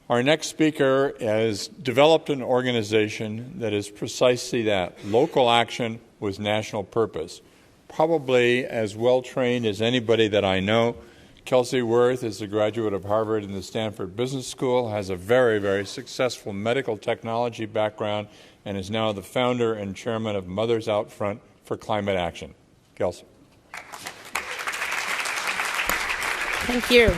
Our next speaker has developed an organization that is precisely that, local action with national purpose. Probably as well-trained as anybody that I know. Kelsey Wirth is a graduate of Harvard and the Stanford Business School, has a very, very successful medical technology background, and is now the founder and chairman of Mothers Out Front for Climate Action. Kelsey. Thank you.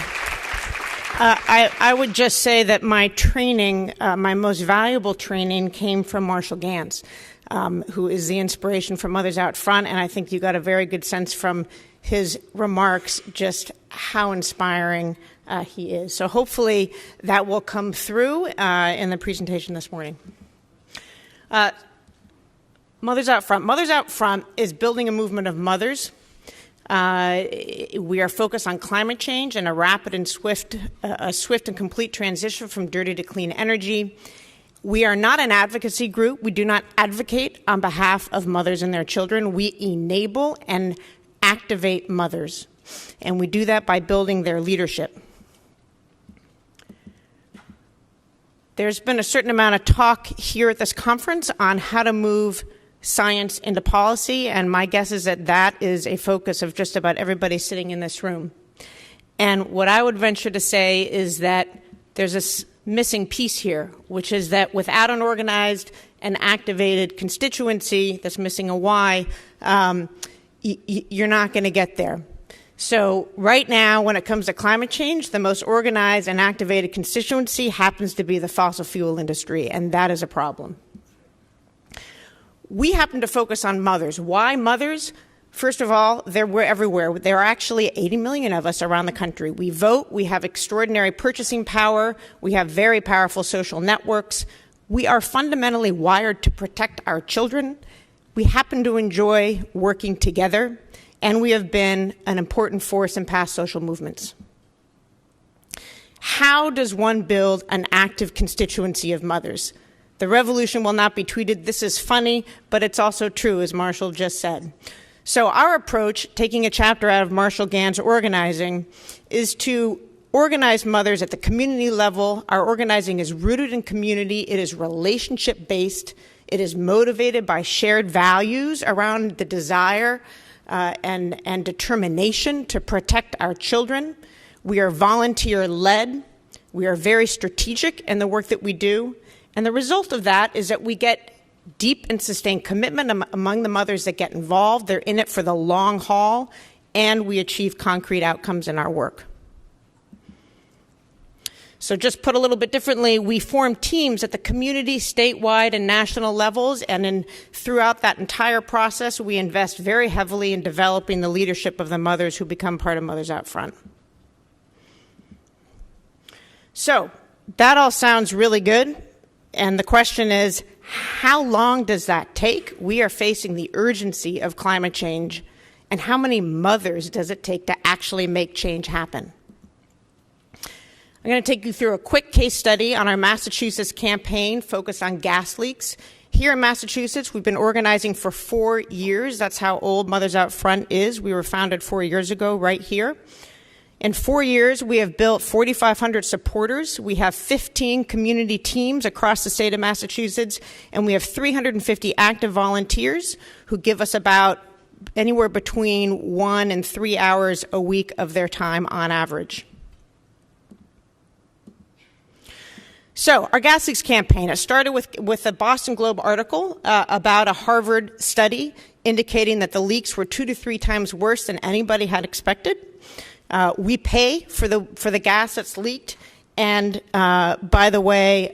I would just say that my training, my most valuable training, came from Marshall Gans, who is the inspiration for Mothers Out Front, and I think you got a very good sense from his remarks just how inspiring he is. So hopefully that will come through in the presentation this morning. Mothers Out Front. Mothers Out Front is building a movement of mothers. We are focused on climate change and a rapid and swift and complete transition from dirty to clean energy. We are not an advocacy group. We do not advocate on behalf of mothers and their children. We enable and activate mothers, and we do that by building their leadership. There's been a certain amount of talk here at this conference on how to move science into policy, and my guess is that that is a focus of just about everybody sitting in this room. And what I would venture to say is that there's a missing piece here, which is that without an organized and activated constituency, that's missing a Y, you're not going to get there. So right now, when it comes to climate change, the most organized and activated constituency happens to be the fossil fuel industry, and that is a problem. We happen to focus on mothers. Why mothers? First of all, we're everywhere. There are actually 80 million of us around the country. We vote. We have extraordinary purchasing power. We have very powerful social networks. We are fundamentally wired to protect our children. We happen to enjoy working together, and we have been an important force in past social movements. How does one build an active constituency of mothers? The revolution will not be tweeted. This is funny, but it's also true, as Marshall just said. So our approach, taking a chapter out of Marshall Gans' organizing, is to organize mothers at the community level. Our organizing is rooted in community. It is relationship-based. It is motivated by shared values around the desire and determination to protect our children. We are volunteer-led. We are very strategic in the work that we do. And the result of that is that we get deep and sustained commitment among the mothers that get involved. They're in it for the long haul, and we achieve concrete outcomes in our work. So just put a little bit differently, we form teams at the community, statewide, and national levels, and throughout that entire process, we invest very heavily in developing the leadership of the mothers who become part of Mothers Out Front. So that all sounds really good. And the question is, how long does that take? We are facing the urgency of climate change, and how many mothers does it take to actually make change happen? I'm going to take you through a quick case study on our Massachusetts campaign focused on gas leaks. Here in Massachusetts, we've been organizing for 4 years. That's how old Mothers Out Front is. We were founded 4 years ago right here. In 4 years, we have built 4,500 supporters. We have 15 community teams across the state of Massachusetts, and we have 350 active volunteers who give us about anywhere between 1 and 3 hours a week of their time on average. So our gas leaks campaign, it started with a Boston Globe article about a Harvard study indicating that the leaks were 2 to 3 times worse than anybody had expected. We pay for the gas that's leaked, and by the way,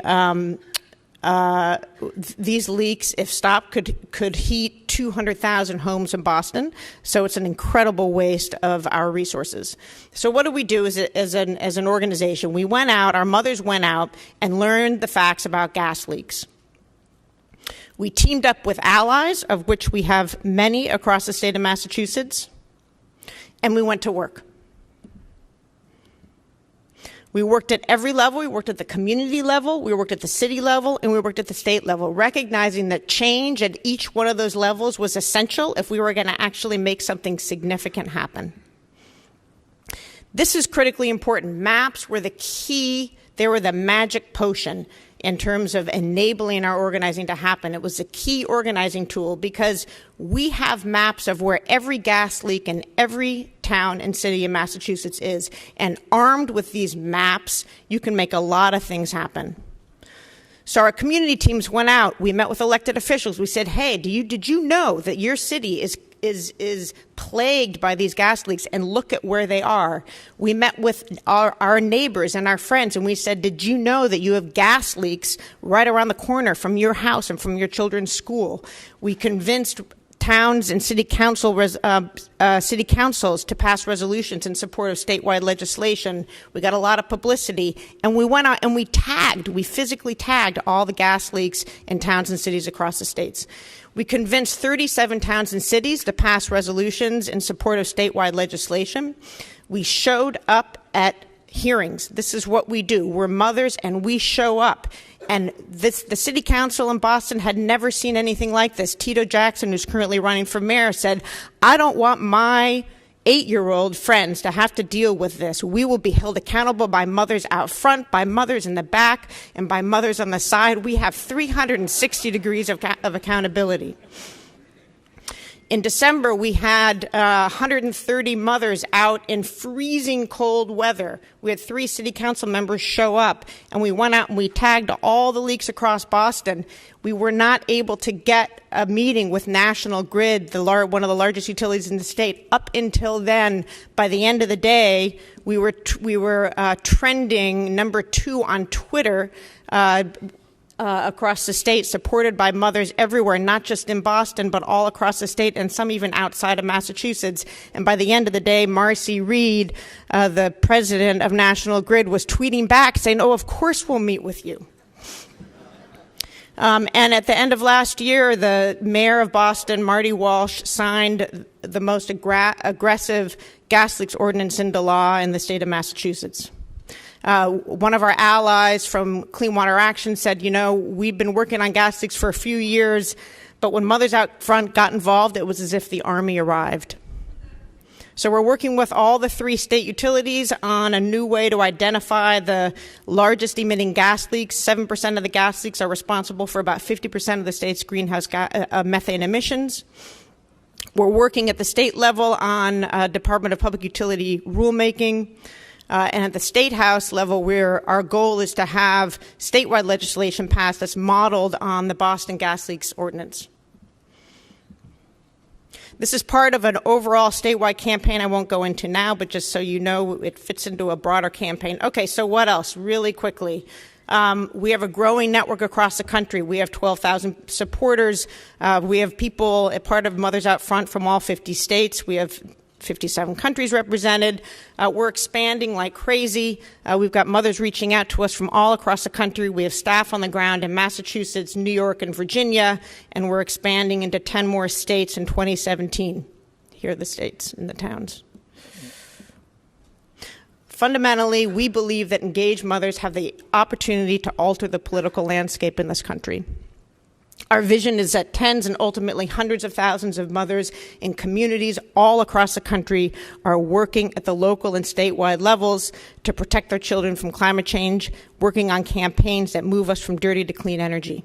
these leaks, if stopped, could heat 200,000 homes in Boston. So it's an incredible waste of our resources. So what do we do as an organization? We went out, our mothers went out, and learned the facts about gas leaks. We teamed up with allies, of which we have many across the state of Massachusetts, and we went to work. We worked at every level. We worked at the community level, we worked at the city level, and we worked at the state level, recognizing that change at each one of those levels was essential if we were going to actually make something significant happen. This is critically important. Maps were the key They were the magic potion in terms of enabling our organizing to happen. It was a key organizing tool because we have maps of where every gas leak in every town and city in Massachusetts is. And armed with these maps, you can make a lot of things happen. So our community teams went out. We met with elected officials. We said, hey, did you know that your city is plagued by these gas leaks, and look at where they are? We met with our neighbors and our friends, and we said, did you know that you have gas leaks right around the corner from your house and from your children's school? We convinced towns and city councils to pass resolutions in support of statewide legislation. We got a lot of publicity, and we went out and we physically tagged all the gas leaks in towns and cities across the states. We convinced 37 towns and cities to pass resolutions in support of statewide legislation. We showed up at hearings. This is what we do. We're mothers, and we show up. And the city council in Boston had never seen anything like this. Tito Jackson, who's currently running for mayor, said, I don't want my 8-year-old friends to have to deal with this. We will be held accountable by mothers out front, by mothers in the back, and by mothers on the side. We have 360 degrees of accountability. In December, we had 130 mothers out in freezing cold weather. We had 3 city council members show up, and we went out and we tagged all the leaks across Boston. We were not able to get a meeting with National Grid, one of the largest utilities in the state. Up until then, by the end of the day, we were trending number 2 on Twitter across the state, supported by mothers everywhere, not just in Boston, but all across the state, and some even outside of Massachusetts. And by the end of the day, Marcy Reed, the president of National Grid, was tweeting back saying, oh, of course we'll meet with you. And at the end of last year, the mayor of Boston, Marty Walsh, signed the most aggressive gas leaks ordinance into law in the state of Massachusetts. One of our allies from Clean Water Action said, we've been working on gas leaks for a few years, but when Mothers Out Front got involved, it was as if the Army arrived. So we're working with all the 3 state utilities on a new way to identify the largest emitting gas leaks. 7% of the gas leaks are responsible for about 50% of the state's greenhouse methane emissions. We're working at the state level on Department of Public Utility rulemaking. And at the State House level, our goal is to have statewide legislation passed that's modeled on the Boston gas leaks ordinance. This is part of an overall statewide campaign I won't go into now, but just so you know, it fits into a broader campaign. Okay, so what else? Really quickly. We have a growing network across the country. We have 12,000 supporters. We have people, a part of Mothers Out Front, from all 50 states. We have 57 countries represented. We're expanding like crazy. We've got mothers reaching out to us from all across the country. We have staff on the ground in Massachusetts, New York, and Virginia, and we're expanding into 10 more states in 2017. Here are the states and the towns. Fundamentally, we believe that engaged mothers have the opportunity to alter the political landscape in this country. Our vision is that tens and ultimately hundreds of thousands of mothers in communities all across the country are working at the local and statewide levels to protect their children from climate change, working on campaigns that move us from dirty to clean energy.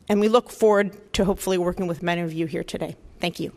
And we look forward to hopefully working with many of you here today. Thank you.